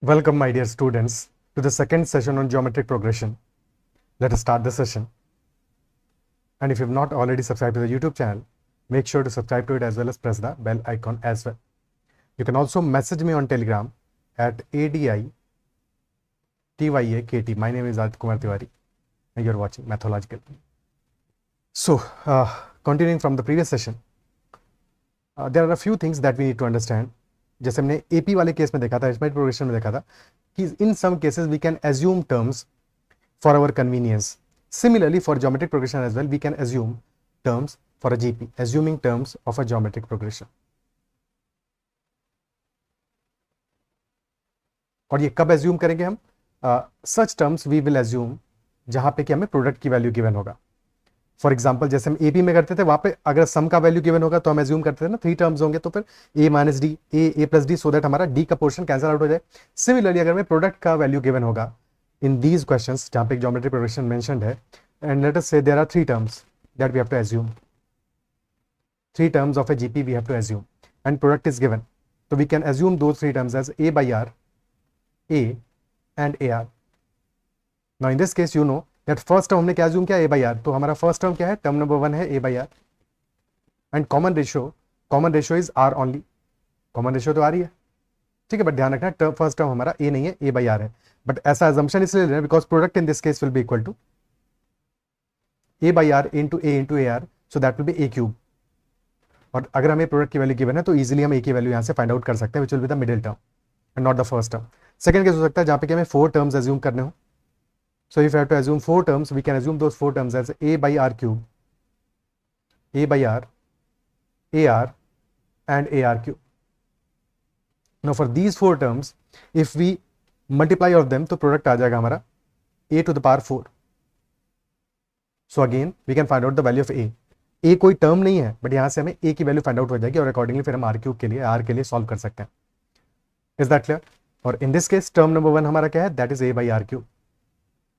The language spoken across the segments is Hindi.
Welcome, my dear students, to the second session on geometric progression. Let us start the session. And if you have not already subscribed to the YouTube channel, make sure to subscribe to it as well as press the bell icon as well. You can also message me on Telegram at ADITYAKT. My name is Aditya Kumar Tiwari, and you're watching Mathological. So, continuing from the previous session, there are a few things that we need to understand. जैसे हमने एपी वाले केस में देखा था, एरिथमेटिक प्रोग्रेशन में देखा था कि in some cases we can assume terms for our convenience. Similarly, for geometric progression as well, we can assume terms for a GP, assuming terms of a geometric progression. और ये कब assume करेंगे हम? Such terms we will assume जहाँ पे कि हमें प्रोडक्ट की वैल्यू गिवन होगा. फॉर एग्जाम्पल जैसे हम एपी में करते थे, वहाँ पे अगर सम का वैल्यू गिवन होगा तो हम एज्यूम करते थे ना 3 टर्म्स होंगे, तो फिर a minus d, a plus d, so that हमारा डी का पोर्शन कैंसिल आउट हो जाए. सिमिलरली अगर हमें प्रोडक्ट का वैल्यू गिवन होगा इन दीज क्वेश्चंस जहाँ पे ज्योमेट्रिक प्रोग्रेशन मेंशन्ड है, and let us say there are 3 terms that we have to assume. 3 terms of a GP we have to assume and product is given, तो वी कैन एज्यूम दो 3 terms as a by r, a and a r. Now in this case you know that first term हमने क्या एज्यूम किया, ए बाई आर. तो हमारा फर्स्ट टर्म क्या है, टर्म नंबर 1 है a by r, and common ratio is r only. Common ratio तो आ रही है, ठीक है, बट ध्यान रखना फर्स्ट टर्म हमारा ए नहीं है, ए बाई आर है. बट ऐसा एजम्पशन इसलिए ले रहे हैं because product in this case will be equal to a by r into a r, so that will be a cube. और अगर हमें प्रोडक्ट की वैल्यू गिवन है तो इजीली हम ए की वैल्यू यहाँ से फाइंड आउट कर सकते हैं, which will be the middle term and not the first term. Second case हो सकता है जहाँ पे कि हमें 4 टर्म्स एज्यूम करने हो. So if I have to assume 4 terms, we can assume those 4 terms as a by r cube, a by r, ar, and ar cube. Now for these 4 terms, if we multiply of them, तो product आ जाएगा हमारा a to the power 4. So again, we can find out the value of a. a कोई term नहीं है, but यहाँ से हमें a की value find out हो जाएगी और accordingly फिर हम r cube के लिए solve कर सकते हैं. Is that clear? और in this case, term number 1 हमारा क्या है? That is a by r cube.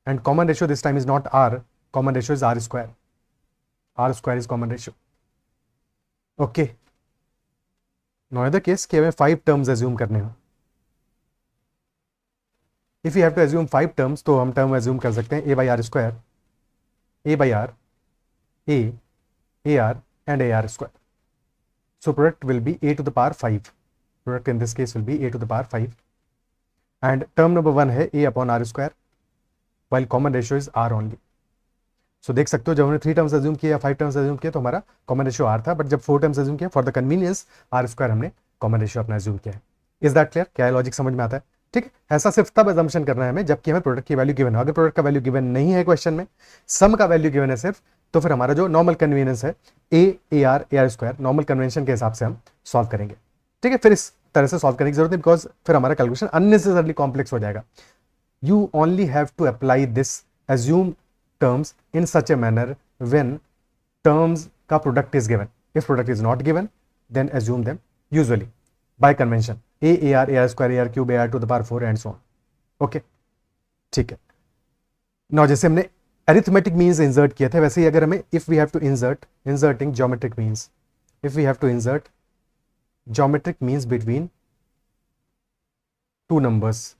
And common ratio this time is not r, common ratio is r square. R square is common ratio. Okay. Now in the case कि हमें 5 terms assume करने हो. If we have to assume 5 terms, तो हम term assume कर सकते हैं a by r square, a by r, a r, and a r square. So product will be a to the power 5. Product in this case will be a to the power 5. And term number 1 है a upon r square, while common ratio is r only. So देख सकते हो जब हमने 3 टर्म्स एज्यूम किया या 5 टर्म्स एज्यूम किया तो हमारा कॉमन रेशियो r था, बट जब 4 टर्म्स एज्यूम किया for the convenience r square हमने कॉमन रेशियो अपना एज्यूम किया है. Is that clear? क्या लॉजिक समझ में आता है? ठीक है, ऐसा सिर्फ तब एजम्पशन करना है हमें जबकि हमें प्रोडक्ट की वैल्यू गिवन है. अगर प्रोडक्ट का वैल्यू गिवन नहीं है क्वेश्चन में, सम का वैल्यू गिवन है सिर्फ, तो फिर हमारा जो नॉर्मल कन्वीनियंस है ए आर स्क्वायर, नॉर्मल कन्वेंशन के हिसाब से हम सॉल्व करेंगे. ठीक है, फिर इस तरह से सॉल्व करने की जरूरत नहीं, बिकॉज फिर हमारा कैलकुलेशन अननेसेसरली कॉम्प्लेक्स हो जाएगा. You only have to apply this assume terms in such a manner when terms का product is given. If product is not given, then assume them usually by convention ar square, ar cube, ar to the power 4 and so on. Okay, ठीक है. Now जैसे हमने arithmetic means insert किए थे, वैसे ही अगर हमें if we have to inserting geometric means, if we have to insert geometric means between two numbers,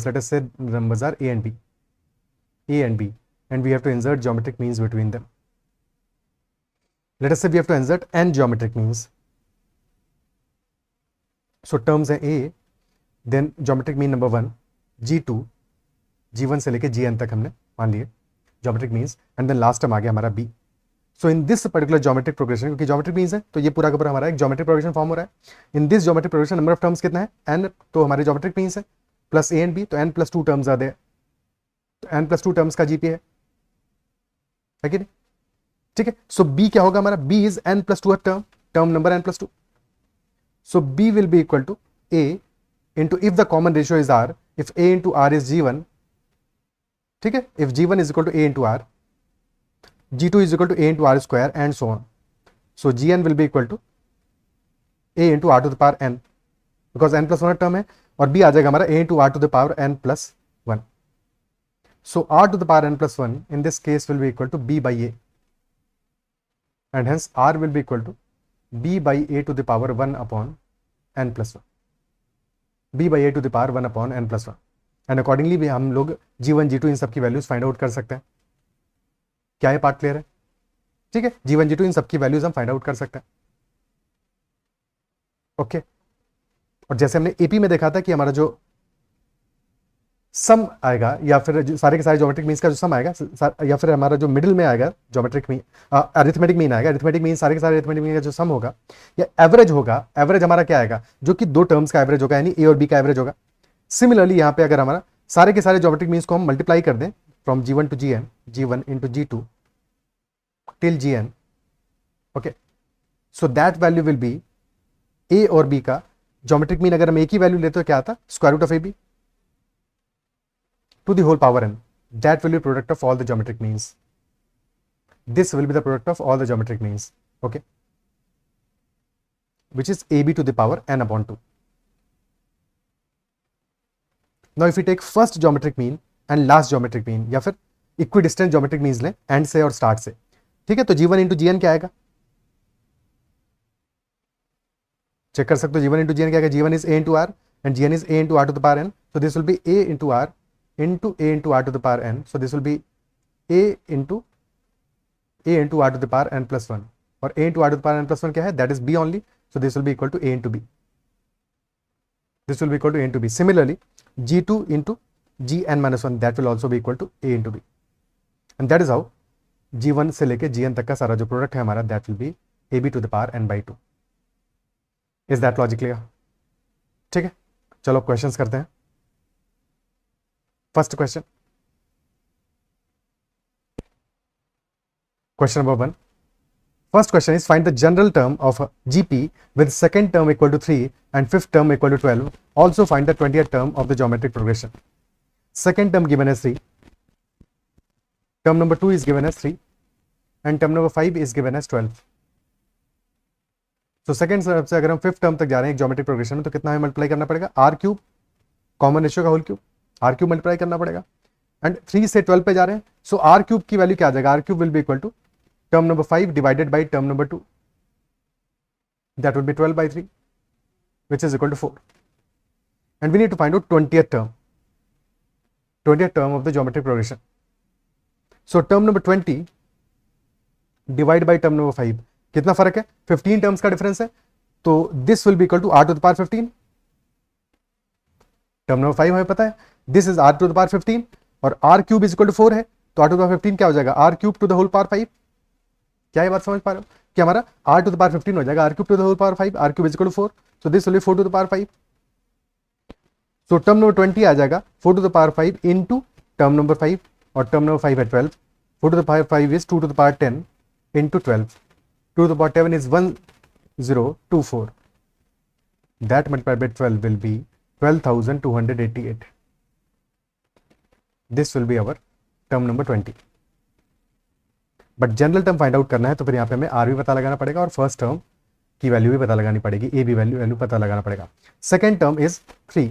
let us say numbers are a and b, and we have to insert geometric means between them. Let us say we have to insert n geometric means. So terms है a, then geometric mean number 1, g2, g1 से लेके gn तक हमने मान लिए geometric means, and then last term आ गया हमारा b. So in this particular geometric progression, क्योंकि geometric means है तो ये पूरा का पूरा हमारा एक geometric progression फॉर्म हो रहा है. In this geometric progression number of terms कितना है? n. तो हमारे geometric means है प्लस a and b, तो n plus 2 terms आ there. तो n प्लस 2 टर्म्स का जीपी है कि नहीं? ठीक है. सो b क्या होगा हमारा? b is n plus 2 term number n plus 2. So b will be equal to a into if the common ratio is r, if a into r is g1. ठीक है, इफ g1 is equal to a into r, g2 is equal to a into r square and so on. So gn will be equal to a into r to the power n, because n plus 1 term है, और b आ जाएगा हमारा a into r to the power n plus 1. So r to the power n plus 1 in this case will be equal to b by a, and hence r will be equal to b by a to the power 1 upon n plus 1. b by a to the power 1 upon n plus 1 and accordingly भी हम लोग g1 g2 इन सबकी वैल्यूज फाइंड आउट कर सकते हैं। क्या ये पार्ट क्लियर है? ठीक है, g1 g2 इन सबकी वैल्यूज हम फाइंड आउट कर सकते हैं। ओके और जैसे हमने एपी में देखा था कि हमारा जो सम आएगा या फिर सारे के सारे ज्योमेट्रिक मीन्स का जो सम आएगा या फिर हमारा जो मिडिल में आएगा ज्योमेट्रिक मीन अरिथमेटिक मीन आएगा, अरिथमेटिक मीन सारे के सारे अरिथमेटिक मीन का जो सम होगा या एवरेज होगा, एवरेज हमारा क्या आएगा जो कि दो टर्म्स का एवरेज होगा यानी ए और बी का एवरेज होगा। सिमिलरली यहाँ पे अगर हमारा सारे के सारे ज्योमेट्रिक मीन्स को हम मल्टीप्लाई कर दें from g1 to gn, g1 into g2 till gn, okay, so that value will be a और बी का ज्योमेट्रिक मीन अगर हम एक ही वैल्यू लेते तो क्या आता? Square root of a b to the whole power n. That will be product of all the geometric means. This will be the product of all the geometric means, okay, which is ab to the power n upon 2. Now if we take first geometric mean and last geometric mean या फिर equidistant geometric means लें end से और start से, ठीक है, तो g1 into gn क्या आएगा? चेक कर सकते हो g1 into gn क्या आएगा? g1 is a into r and gn is a into r to the power n, so this will be a into r into a into r to the power n, so this will be a into r to the power n plus 1 और a into r to the power n plus 1 क्या है? That is b only, so this will be equal to a into b, this will be equal to a into b. Similarly g2 into gn minus 1 that will also be equal to a into b, and that is how g1 से लेके gn तक का सारा जो प्रोडक्ट है हमारा that will be ab to the power n by 2. Is that logic clear? ठीक है, चलो क्वेश्चंस करते हैं। First question. Question number 1. First question is find the general term of GP with second term equal to 3 and fifth term equal to 12. Also find the 20th term of the geometric progression. Second term given as 3. Term number 2 is given as 3 and term number 5 is given as 12. So second term से अगर हम fifth term तक जा रहे हैं geometric progression में तो कितना हमें multiply करना पड़ेगा? R cube common ratio का whole cube r cube multiply करना पड़ेगा एंड 3 से 12 पे जा रहे हैं, सो आर क्यूब की वैल्यू क्या आ जाएगा? R cube will be equal to term number 5 divided by term number 2, that will be 12 by 3 which is equal to 4 and we need to find out 20th term of the geometric progression. So term number 20 divide by term number 5, कितना फर्क है? 15 टर्म्स का डिफरेंस है, तो this will be equal to r to the power 15, term number 5 हमें पता है this is r to the power 15 और r cube is equal to 4 है, तो आर टू द पावर 15 क्या हो जाएगा? R cube to the whole power 5। क्या ये बात समझ पा रहे हो कि हमारा आर टू द पावर 15 हो जाएगा r cube to the whole power 5, r cube is equal to 4, so this will be 4 to the power 5। So term number 20 आ जाएगा 4 to the power 5 into term number 5 और टर्म नंबर 5 है 12, 4 to the power 5 is 2 to the power 10 into 12, 2 to the power 7 is 1024, that multiplied bye 12 will be 12,288. This will be our term number 20. But general term find out करना है तो फिर यहाँ पे हमें आर भी पता लगाना पड़ेगा और फर्स्ट टर्म की वैल्यू भी पता लगानी पड़ेगी, ए बी वैल्यू पता लगाना पड़ेगा। Second term is 3,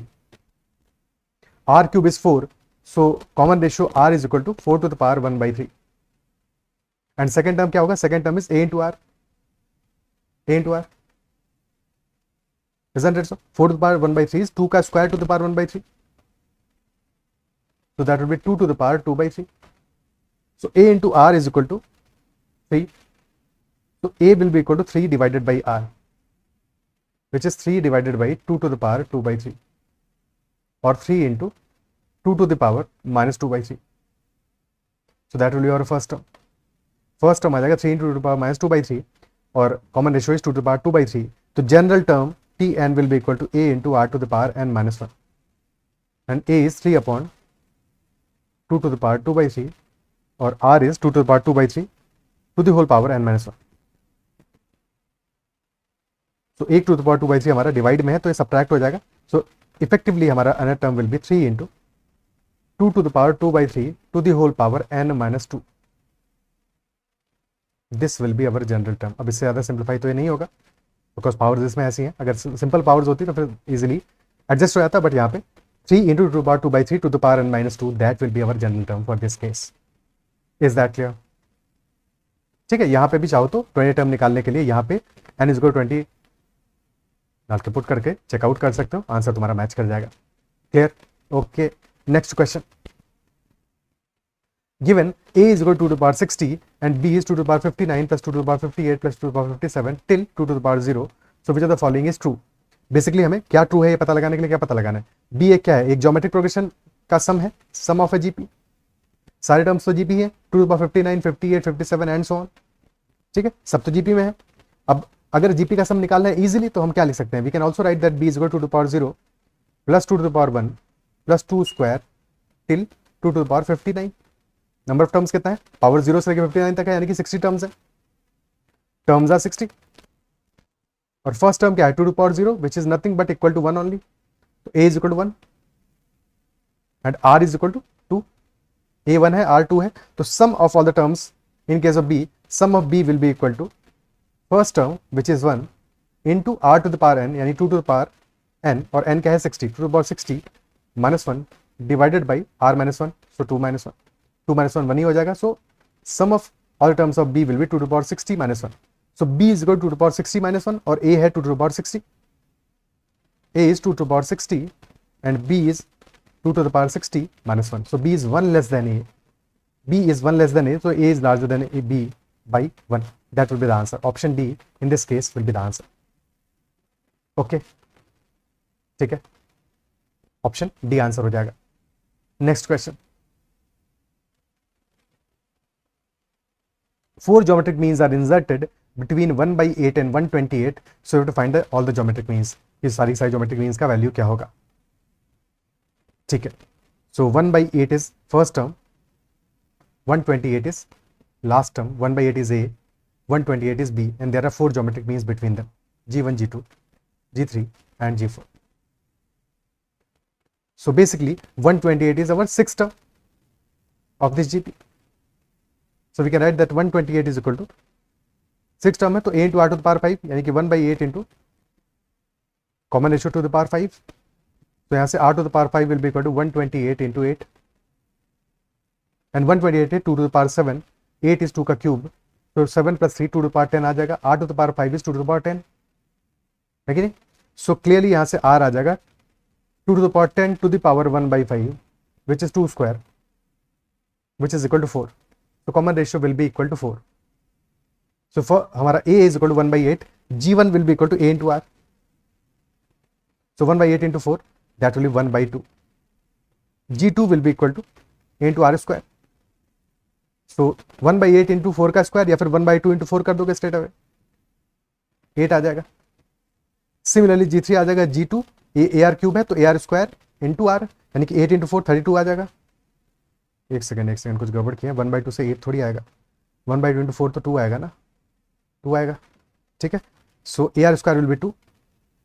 r cube is 4, so common ratio r is equal to 4 to the power 1 by 3 and second term क्या होगा? Second term is a into r, isn't it so? 4 to the power 1 by 3 is 2 का square to the power 1 by 3, so that will be 2 to the power 2 by 3, so a into r is equal to 3, so a will be equal to 3 divided by r, which is 3 divided by 2 to the power 2 by 3 or 3 into 2 to the power minus 2 by 3, so that will be our first term आ जाएगा 3 into 2 to the power minus 2 by 3 और common ratio is 2 to the power 2 by 3, तो general term Tn will be equal to a into r to the power n minus 1 and a is 3 upon 2 to the power 2 by 3 और r is 2 to the power 2 by 3 to the whole power n minus 1. So 1 to the power 2 by 3 हमारा डिवाइड में है तो ये सब्ट्रैक्ट हो जाएगा, सो इफेक्टिवली हमारा another term will B 3 into 2 to the power 2 by 3 to the whole power n minus 2. This will be our general term. अब इससे ज़्यादा सिंप्लीफाई तो ये नहीं होगा बिकॉज पावर्स इसमें ऐसी हैं, अगर सिंपल पावर्स होती तो फिर इजीली एडजस्ट हो जाता, बट यहाँ पे 3 into 2 power 2 by 3 to the power n minus 2, that will be our general term for this case. Is that clear? ठीक है, यहाँ पे भी चाहो तो 20 टर्म निकालने के लिए यहाँ पे n is equal to 20, डाल के पुट करके चेकआउट कर सकते हो, आंसर तुम्हारा मैच कर जाएगा। Clear? Okay, next question. Given a is equal to 2 to the power 60 and b is 2 to the power 59 plus 2 to the power 58 plus 2 to the power 57 till 2 to the power 0, so which of the following is true? Basically हमें क्या ट्रू है ये पता लगाने के लिए क्या पता लगाना है? b एक क्या है? एक ज्योमेट्रिक प्रोग्रेशन का सम है, सम ऑफ ए जीपी। सारे टर्म्स तो जीपी है, 2 to the power 59 58 57 and so on. ठीक है, सब तो जीपी में है। अब अगर जीपी का सम निकालना है इजीली तो हम क्या लिख सकते हैं? We can also write that b is equal to 2 to the power 0 plus 2 to the power 1 plus 2 square till 2 to the power 59। Number of terms कितना है? पावर 0 से लेकर 59 तक है, यानी कि 60 टर्म्स है। टर्म्स आर 60 और फर्स्ट टर्म क्या है? 2 to the power 0 which is nothing but equal to 1 only, तो a is equal to 1 and r is equal to 2। a 1 है, r 2 है, तो sum of all the terms in case of b, sum of b will be equal to first term which is 1 into r to the power n, यानी 2 to the power n, और n क्या है? 60, 2 to the power 60 minus 1 divided by r minus 1, so 2 minus 1, 2 minus 1 1 ही हो जाएगा। So sum of all terms of b will be 2 to the power 60 minus 1, so b is equal to 2 to the power 60 minus 1 और a है 2 to the power 60, a is 2 to the power 60 and b is 2 to the power 60 minus 1, so b is 1 less than a, b is 1 less than a, so a is larger than a, b by 1, that will be the answer. Option D in this case will be the answer. Okay, ठीक है, ऑप्शन डी आंसर हो जाएगा। Next question. 4 geometric means are inserted between 1/8 and 128, so you have to find all the geometric means। ये सारी geometric means का वैल्यू क्या होगा? ठीक है, so 1/8 is first term, 128 is last term, 1/8 is a, 128 is b, and there are 4 geometric means between them, g1 g2 g3 and g4. So basically 128 is our sixth term of this GP. So we can write that 128 is equal to 6 term है, तो a into r to the power 5, यानी कि 1/8 into common ratio to the power 5, तो यहाँ से r to the power 5 will be equal to 128 into 8, and 128 है 2 to the power 7, 8 is 2 का क्यूब, तो 7 plus 3 2 to the power 10 आ जाएगा, r to the power 5 is 2 to the power 10, है कि नहीं? सो क्लियरली यहाँ से r आ जाएगा 2 to the power 10 to the power 1/5, which is 2 square, which is equal to 4. So common ratio will be equal to 4. So for हमारा a is equal to 1/8, g1 will be equal to a into r. So 1/8 into 4, that will be 1/2. g2 will be equal to a into r square. So 1/8 into 4 का स्क्वायर या फिर 1/2 into 4 कर दोगे स्ट्रेट अवे, 8 आ जाएगा। सिमिलरली g3 आ जाएगा, g2 ए आर क्यूब है तो a r square into r, यानी कि 8 into 4 32 आ जाएगा। एक सेकंड कुछ गड़बड़ किया, 1/2 से 8 थोड़ी आएगा, 1/2 into 4 तो 2 आएगा ना, 2 आएगा, ठीक है। So a r square will be 2,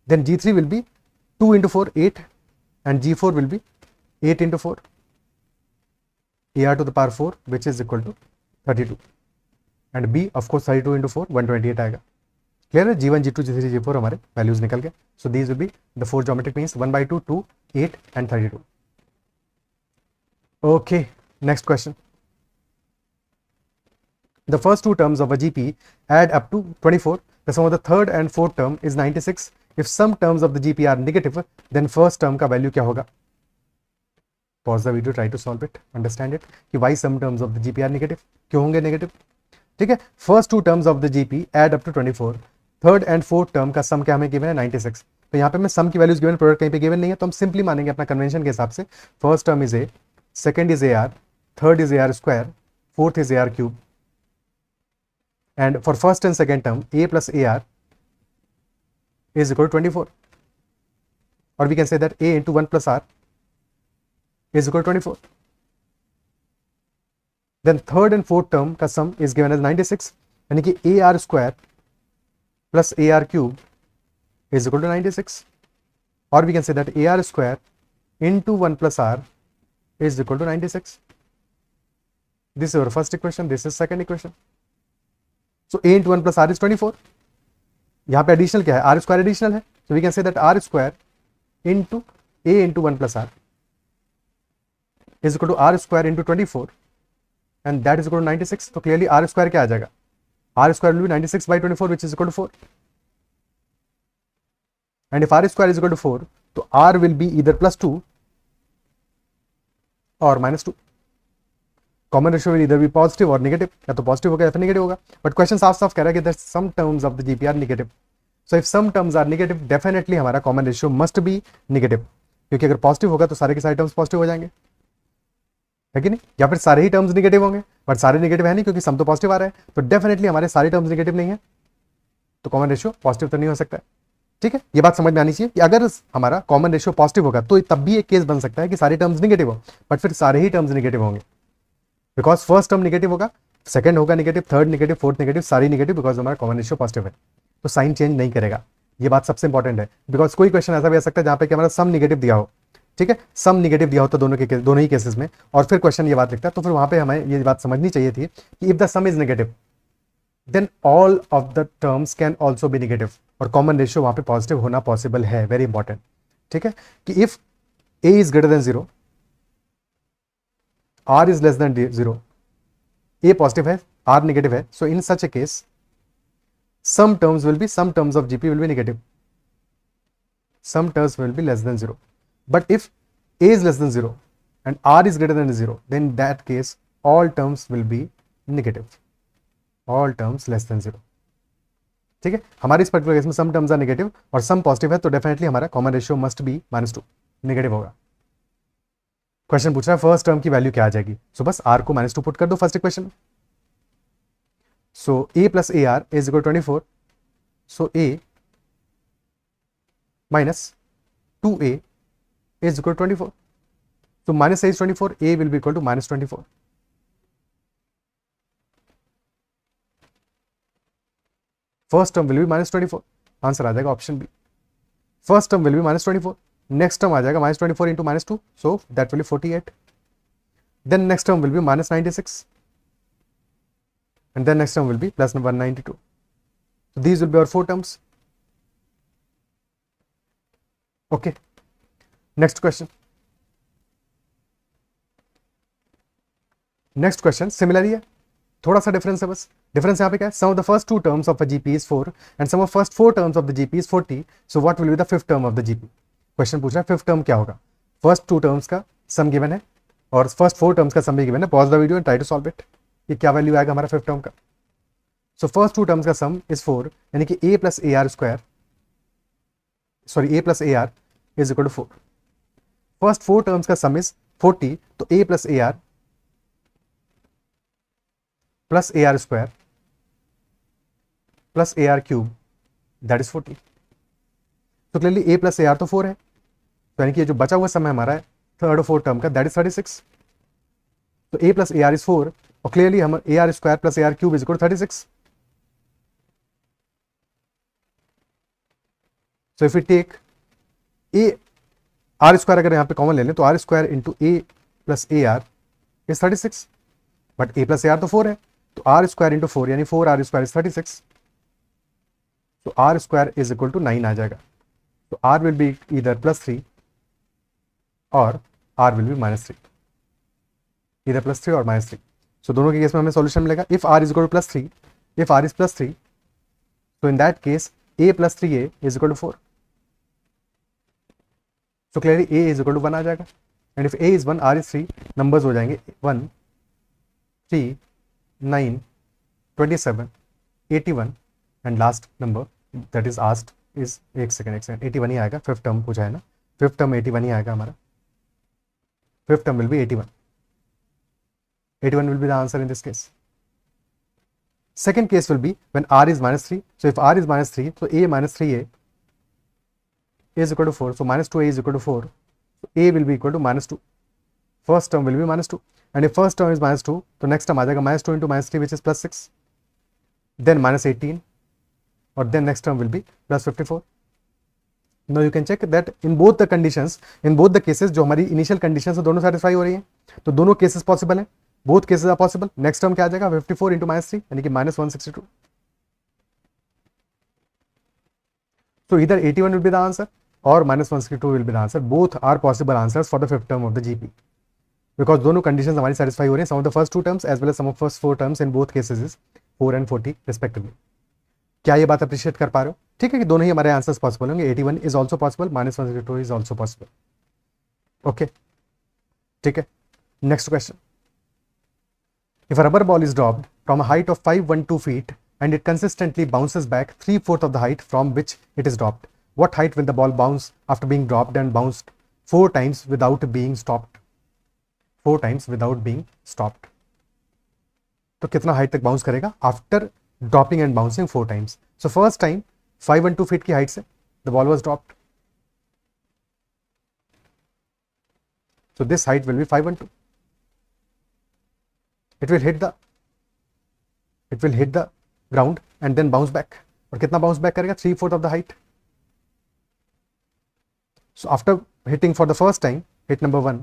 then g3 will be 2 into 4 8 and g4 will be 8 into 4, ar to the power 4 which is equal to 32, and b of course 32 into 4 128 आएगा। क्लियर है? g1 g2 g3 g4 हमारे वैल्यूज निकल गए। So these will be the 4 geometric means 1/2 2 8 and 32। Okay, next question. The first two terms of a GP add up to 24. The sum of the third and fourth term is 96. If some terms of the GP are negative, then first term का value क्या होगा? Pause the video, try to solve it, understand it. कि why some terms of the GP are negative? क्यों होंगे negative? ठीक है, first two terms of the GP add up to 24. Third and fourth term का सम क्या हमें गिवन है? 96। तो यहाँ पे मैं सम की वैल्यूज गिवन, प्रोडक्ट कहीं पे गिवन नहीं है, तो हम सिंपली मानेंगे अपना कन्वेंशन के हिसाब से। First term is A, second is A R, third is a r square, fourth is a r cube, and for first and second term a plus ar is equal to 24, or we can say that a into 1 plus r is equal to 24. Then third and fourth term का sum is given as 96, यानी कि ar square plus ar cube is equal to 96, or we can say that ar square into 1 plus r is equal to 96. This is our first equation, this is second equation. So a into 1 plus r is 24. यहाँ पे एडिशनल क्या है? आर स्क्वायर एडिशनल है, so we can say that r square into a into 1 plus r is equal to r square into 24 and that is equal to 96. तो clearly r square क्या आ जाएगा? r square will be 96 by 24 which is equal to 4. And if r square is equal to 4 तो आर विल बी इधर +2 और -2. कॉमन रेशियो विल इधर बी पॉजिटिव और नेगेटिव, या तो पॉजिटिव होगा या फिर नेगेटिव होगा. बट क्वेश्चन साफ साफ कह रहा है कि that some terms of the GP are negative. So if some terms are negative definitely हमारा common ratio must be negative, क्योंकि अगर पॉजिटिव होगा तो सारे के सारे टर्म्स पॉजिटिव हो जाएंगे, है कि नहीं? या फिर सारे ही टर्म्स नेगेटिव होंगे, बट सारे नेगेटिव है नहीं क्योंकि सम तो पॉजिटिव आ रहा है, तो डेफिनेटली हमारे सारे टर्म्स नेगेटिव नहीं है, तो कॉमन रेशियो पॉजिटिव तो नहीं हो सकता है. ठीक है, ये बात समझ में आनी चाहिए कि अगर हमारा कॉमन रेशियो पॉजिटिव होगा तो तब भी एक केस बन सकता है कि सारे टर्म्स नेगेटिव हो, बट फिर सारे ही टर्म्स नेगेटिव होंगे, बिकॉज फर्स्ट टर्म नेगेटिव होगा, सेकंड होगा negative, third negative, fourth negative, सारी नेगेटिव, बिकॉज हमारा कॉमन रेशियो पॉजिटिव है, तो साइन चेंज नहीं करेगा. ये बात सबसे इंपॉर्टेंट है, बिकॉज कोई क्वेश्चन ऐसा भी आ सकता है जहां पे कि हमारा सम नेगेटिव दिया हो, ठीक है, सम नेगेटिव दिया हो तो दोनों ही केसेस में, और फिर क्वेश्चन ये बात लिखता है, तो फिर वहां पे हमें ये बात समझनी चाहिए थी कि if the sum is negative then all of the terms can also be negative, और कॉमन रेशियो वहां पे पॉजिटिव होना पॉसिबल है. Very important. ठीक है, कि if a is greater than 0, r is less than 0, a positive है, आर नेगेटिव है, so in such a case some terms of GP will be negative, some terms will be less than 0. But if a is less than 0 and r is greater than 0, then in that case all terms will be negative, all terms less than 0. ठीक है, हमारे इस पर्टिकुलर केस में सम टर्म्स आर नेगेटिव और सम पॉजिटिव है, तो डेफिनेटली हमारा common ratio must B -2, negative होगा. क्वेश्चन पूछ रहा है फर्स्ट टर्म की वैल्यू क्या आ जाएगी, सो बस r को -2 पुट कर दो फर्स्ट इक्वेशन में. So a plus ar is equal to 24. So a minus 2a is equal to 24. So minus a is 24, a will be equal to -24. First term will be -24. Answer आ जाएगा option b. First term will be -24. Next term आ जाएगा -24 into -2, so that will be 48. Then next term will be -96. And then next term will be plus 192. So these will be our 4 terms. Okay. Next question. Next question similarly है, थोड़ा सा डिफरेंस है बस. डिफरेंस यहाँ पे क्या है? Sum of the first 2 terms of a GP is 4 and sum of first 4 terms of the GP is 40. So what will be the fifth term of the GP? Question पूछ रहा है फिफ्थ टर्म क्या होगा. फर्स्ट 2 terms का सम गिवन है और फर्स्ट 4 terms का सम भी गिवन है. Pause the video and try to solve it. ये क्या वैल्यू आएगा हमारा फिफ्थ टर्म का. सो फर्स्ट 2 terms का सम इज 4, यानी कि a plus a r square, sorry a plus a r is equal to 4. First 4 terms का सम इज 40, तो a plus a r plus a r square plus a r cube that is 40. तो clearly a plus a r तो 4 है, तो यानी कि ये जो बचा हुआ समय हमारा है थर्ड और फोर्थ टर्म का दैट इज 36. तो a plus a r is 4 और क्लियरली हम ए r square plus a r cube is equal 36. So if we take a r square अगर यहाँ पे कॉमन ले लें तो r square into a plus a r is 36, but a plus a r तो 4 है, तो r square into 4 यानी 4r square is 36. So r square is equal to 9 आ जाएगा. तो r will be either +3 और r will be -3, either +3 और -3. So दोनों के केस में हमें सॉल्यूशन मिलेगा. If r is equal to +3, if r is +3, so in that case a plus 3a is equal to 4. So clearly a is equal to 1 आ जाएगा. And if a is 1, r is 3, numbers हो जाएंगे 1, 3, 9, 27, 81 and last number that is asked is एक सेकेंड 81 ही आएगा. फिफ्थ टर्म पूछा है ना, फिफ्थ टर्म 81 ही आएगा हमारा. Fifth term will be 81. 81 will be the answer in this case. Second case will be when r is -3. So if r is -3, so a minus 3a is equal to 4. So minus 2a is equal to 4. So a will be equal to -2. First term will be -2. And if first term is -2, तो next term आ जाएगा -2 into -3 which is +6. Then -18. Or then next term will be +54. Now you can check that in both the conditions, in both the cases जो हमारी initial conditions है दोनों satisfy हो रही हैं, तो दोनों cases possible हैं. Both cases are possible. Next term क्या आ जाएगा 54 into -3 यानी कि -162. So either 81 will be the answer or -162 will be the answer. Both are possible answers for the fifth term of the GP. Because दोनों conditions हमारी satisfy हो रही हैं. Some of the first 2 terms as well as some of first 4 terms in both cases is 4 and 40 respectively. क्या ये बात अप्रिशिएट कर पा रहे हो? ठीक है कि दोनों ही हमारे आंसर्स पॉसिबल होंगे, 81 is also possible, -162 is also possible. Okay, ठीक है। Next question, if a rubber ball is dropped from a height of 512 feet and it consistently bounces back 3/4 of the height from which it is dropped, what height will the ball bounce after being dropped and bounced 4 times without being stopped? 4 times without being stopped. तो कितना हाइट तक बाउंस करेगा after dropping and bouncing 4 times? So first time 512 feet की हाइट से the ball was dropped, so this height will be 512. it will hit the ground and then bounce back. और कितना बाउंस बैक करेगा? 3/4 of the height. So after hitting for the first time, hit number 1,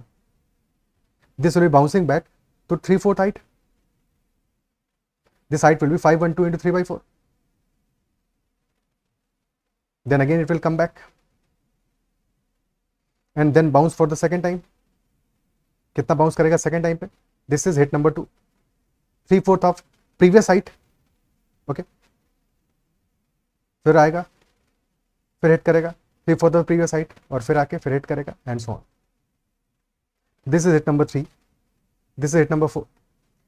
this will be bouncing back to 3/4 height. This height will be 512 into 3/4. Then again it will come back and then bounce for the second time. कितना बाउंस करेगा सेकेंड टाइम पे? This is hit number 2, 3/4 of previous height. Okay, फिर आएगा, फिर हिट करेगा 3/4 ऑफ प्रीवियस हाइट, और फिर आके फिर हिट करेगा and so on. This is hit number 3, this is hit number 4.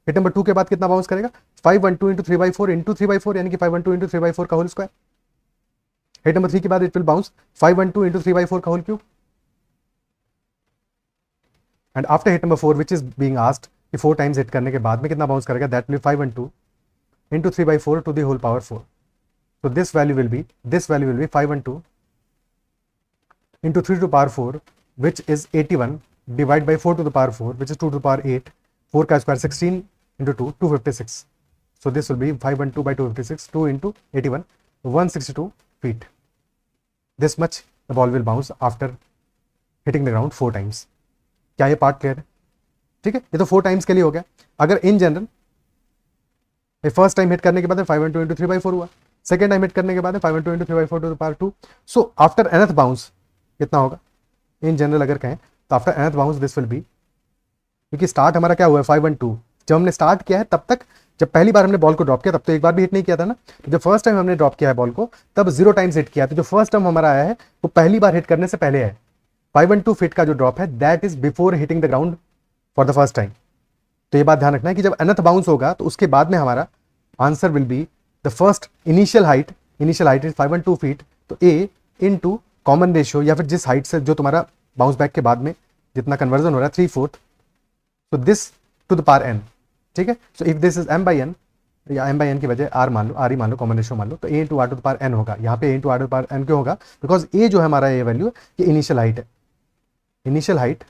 Hit number 2 के बाद कितना बाउंस करेगा? 512 इंटू 3/4 इंटू 3/4, यानी कि 512 इंटू 3/4 का होल स्क्वायर. हिट नंबर 3 के बाद इट विल बाउंस 512 इंटू 3/4 का whole cube. And after hit number 4 which is being asked कि 4 टाइम्स हिट करने के बाद में कितना बाउंस करेगा? That will 512 into 3/4 to the whole power 4. So this value will be 512 into 3 to the power 4, which is 81, divided by 4 to the power 4, which is 2 to the power 8. 4 का square 16 into 2, 256. So this will be 512 by 256, 2 into 81, 162 feet. This much the ball will bounce after hitting the ground 4 times. क्या ये पार्ट क्लियर है? ठीक है, ये तो 4 टाइम्स के लिए हो गया. अगर in general first time hit करने के बाद 512 into 3/4 हुआ, सेकेंड टाइम हिट करने के बाद 512 into 3/4 to the power 2. So after nth bounce कितना होगा इन जनरल अगर कहें तो? After nth bounce this will B, क्योंकि स्टार्ट हमारा क्या हुआ है 512, जब हमने स्टार्ट किया है तब तक, जब पहली बार हमने बॉल को ड्रॉप किया तब तो एक बार भी हिट नहीं किया था ना. तो जब फर्स्ट टाइम हमने ड्रॉप किया है बॉल को तब 0 टाइम्स हिट किया. तो जो फर्स्ट टाइम हमारा आया है वो पहली बार हिट करने से पहले है. 512 फीट का जो ड्रॉप है that is before hitting the ground for the first time. तो ये बात ध्यान रखना है कि जब एनथ बाउंस होगा तो उसके बाद में हमारा answer will be the first initial height is 512 feet. तो ए इनटू कॉमन रेशियो, या फिर जिस हाइट से जो तुम्हारा बाउंस बैक के बाद में जितना कन्वर्जन हो रहा है 3/4, तो this to the power n. ठीक है, so if this is m by n, या m by n की वजह r मान लो, r ही मान लो, कॉमन रेशियो मान लो, तो a into r to the power n होगा. यहाँ पे a into r to the power n क्यों होगा? बिकॉज a जो है हमारा ये वैल्यू ये इनिशियल हाइट है, initial height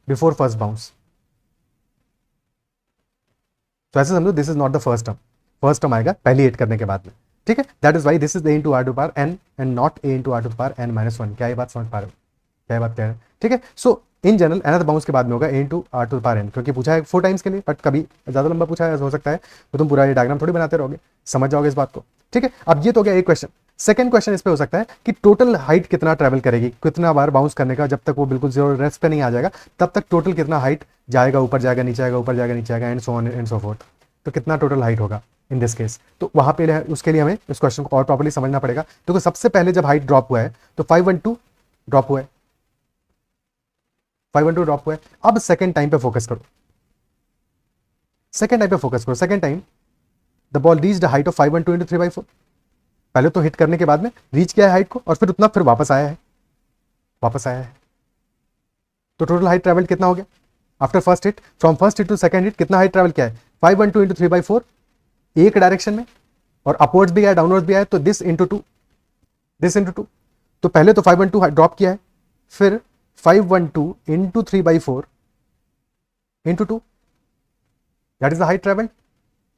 before first bounce. तो ऐसे समझो this is not the first term, first term आएगा पहली हिट करने के बाद में. ठीक है, that is why this is a into r to power n and not a into r to power n minus 1. क्या ये बात समझ पा रहे हो? क्या ये बात क्लियर है? ठीक है, so in general nth bounce के बाद में होगा a into r to power n, क्योंकि पूछा है 4 टाइम्स के लिए, बट कभी ज़्यादा लंबा पूछा है हो सकता है तो तुम पूरा ये डायग्राम थोड़ी बनाते रहोगे, समझ जाओगे इस बात को. ठीक है, अब ये तो गया एक क्वेश्चन. सेकंड क्वेश्चन इस पे हो सकता है कि टोटल हाइट कितना ट्रैवल करेगी, कितना बार बाउंस करने का, जब तक वो बिल्कुल जीरो रेस्ट पे नहीं आ जाएगा तब तक टोटल कितना हाइट जाएगा, ऊपर जाएगा, नीचे आएगा, ऊपर जाएगा, नीचे आएगा, and so on and so fourth. तो कितना टोटल हाइट होगा इन दिस केस? तो वहां पे उसके लिए हमें इस क्वेश्चन को और प्रॉपर्ली समझना पड़ेगा. तो सबसे पहले जब हाइट ड्रॉप हुआ है तो 512 ड्रॉप हुआ है, 512 ड्रॉप हुआ है. अब सेकेंड टाइम पे फोकस करो, सेकेंड टाइम पे फोकस करो. Second time the ball reached height of 512 into 3/4. पहले तो हिट करने के बाद में रीच किया है हाइट को, और फिर उतना फिर वापस आया है, वापस आया है. तो टोटल हाइट ट्रैवल कितना हो गया after first hit? From first hit to second hit कितना हाइट ट्रैवल किया है? 512 into 3/4 एक डायरेक्शन में, और अपवर्ड्स भी आया, डाउनवर्ड्स भी आया, तो दिस इंटू 2, दिस इंटू 2. तो पहले तो 512 ड्रॉप किया है, फिर 512 into 3/4 into 2, that is the height traveled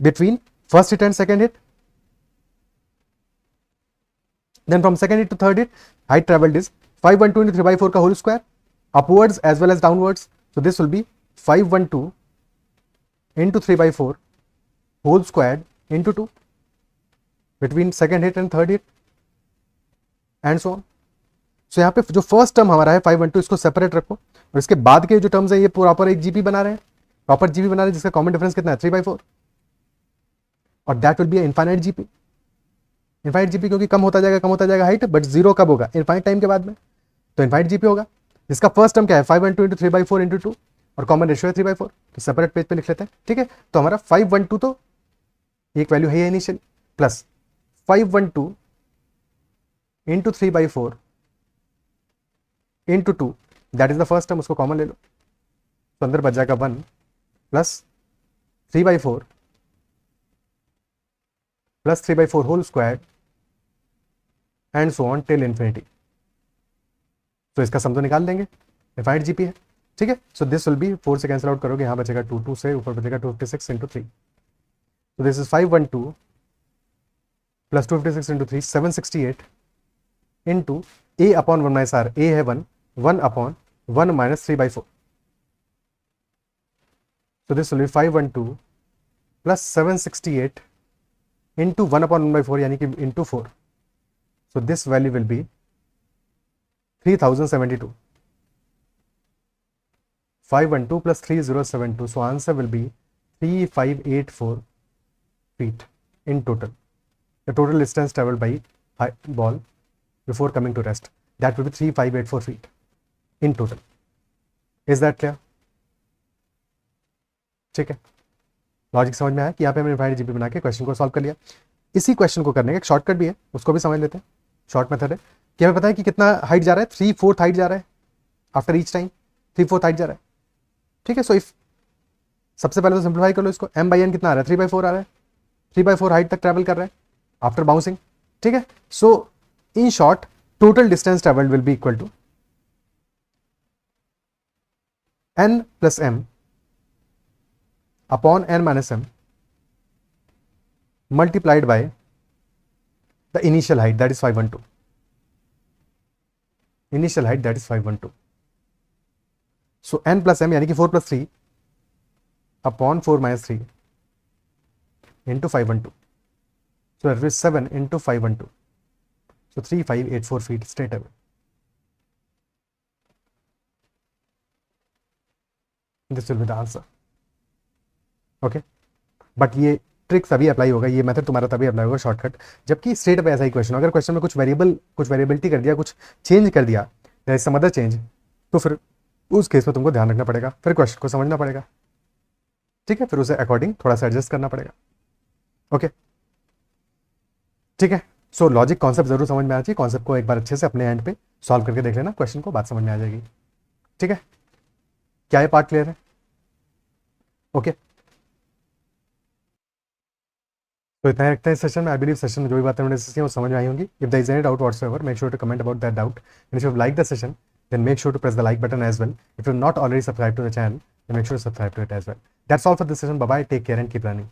between first hit and second hit. Then from second hit to third hit, height traveled is 512 into 3/4 का whole square, upwards as well as downwards. So this will be 512 into 3/4 whole squared into 2 between second hit and third hit and so on. So यहाँ पे जो फर्स्ट टर्म हमारा है 512, इसको सेपरेट रखो, और इसके बाद के जो टर्म्स है ये प्रॉपर एक जीपी बना रहे हैं, प्रॉपर जीपी बना रहे हैं, जिसका कॉमन डिफरेंस कितना है 3/4. और that will B infinite GP. Infinite GP क्योंकि कम होता जाएगा हाइट, बट जीरो कब होगा? इनफाइनाइट टाइम के बाद में, तो इनफाइनाइट जीपी होगा। जिसका फर्स्ट टर्म क्या है? 512 इंटू 3/4 इंटू 2, और कॉमन रेशियो है 3/4, तो सेपरेट पेज पे लिख लेते हैं, ठीक है। तो हमारा 512 तो एक वैल्यू है initial, plus 512 into 3/4 into 2, that is the first term, उसको कॉमन ले लो, तो अंदर बच जाएगा 1 plus 3/4 plus 3/4 whole square and so on till infinity. तो इसका सम तो निकाल देंगे, इनफाइनाइट जीपी है, ठीक है। सो दिस विल बी 4 से कैंसिल आउट करोगे, यहाँ बचेगा 2, 2 से ऊपर बचेगा 256 इंटू 3, तो this is 512 plus 256 into 3, 768 into a upon 1 minus r, a है 1 upon 1 minus 3/4, so this will be 512 plus 768 into 1 upon 1/4 यानी कि into 4, so this value will be 3072. 512 plus 3072, so answer will be 3584 feet in total. The total distance traveled by ball before coming to rest, that will be 3584 feet in total. Is that clear? ठीक है, लॉजिक समझ में आया कि यहाँ पे हमने इनफाइनाइट जीपी बना के क्वेश्चन को सॉल्व कर लिया। इसी क्वेश्चन को करने का एक शॉर्टकट भी है, उसको भी समझ लेते हैं। शॉर्ट मेथड है कि हमें पता है कि कितना हाइट जा रहा है, 3/4 हाइट जा रहा है आफ्टर ईच टाइम, 3/4 हाइट जा रहा है, ठीक है। सो इफ सबसे पहले तो सिंप्लीफाई कर लो इसको, m/n कितना आ रहा है? 3/4 आ रहा है, 3/4 हाइट तक ट्रैवल कर रहा है आफ्टर बाउंसिंग, ठीक है। So in short total distance travelled will be equal to n plus m upon n minus m multiplied by the initial height, that is 512. Initial height, that is 512. So n plus m यानी कि 4 plus 3 upon 4 minus 3 into 512. So that is 7 into 512. So 3584 feet straight away. This will be the answer. Okay, but ये ट्रिक तभी अप्लाई होगा, ये मेथड तुम्हारा तभी अप्लाई होगा शॉर्टकट, जबकि स्ट्रेट अप ऐसा ही क्वेश्चन, अगर क्वेश्चन में कुछ वेरिएबिलिटी कर दिया, कुछ चेंज कर दिया, या सम अदर चेंज, तो फिर उस केस में तुमको ध्यान रखना पड़ेगा, फिर क्वेश्चन को समझना पड़ेगा, ठीक है, फिर उसे अकॉर्डिंग थोड़ा सा एडजस्ट करना पड़ेगा। ओके, ठीक है। सो लॉजिक कॉन्सेप्ट जरूर समझ में आना चाहिए, कॉन्सेप्ट को एक बार अच्छे से अपने एंड पे सॉल्व करके देख लेना, क्वेश्चन को बात समझ में आ जाएगी, ठीक है। क्या ये पार्ट क्लियर है? ओके, तो इतना रखते हैं सेशन में। आई बिलीव सेशन में जो भी बातें हमने डिस्कस की वो समझ में आई होंगी। If there is any doubt whatsoever, make sure to comment about that doubt, and if you like the session then make sure to press the like button as well. If you not already subscribe to the channel then make sure to subscribe to it as well. That's all for this session. Bye bye, take care and keep learning.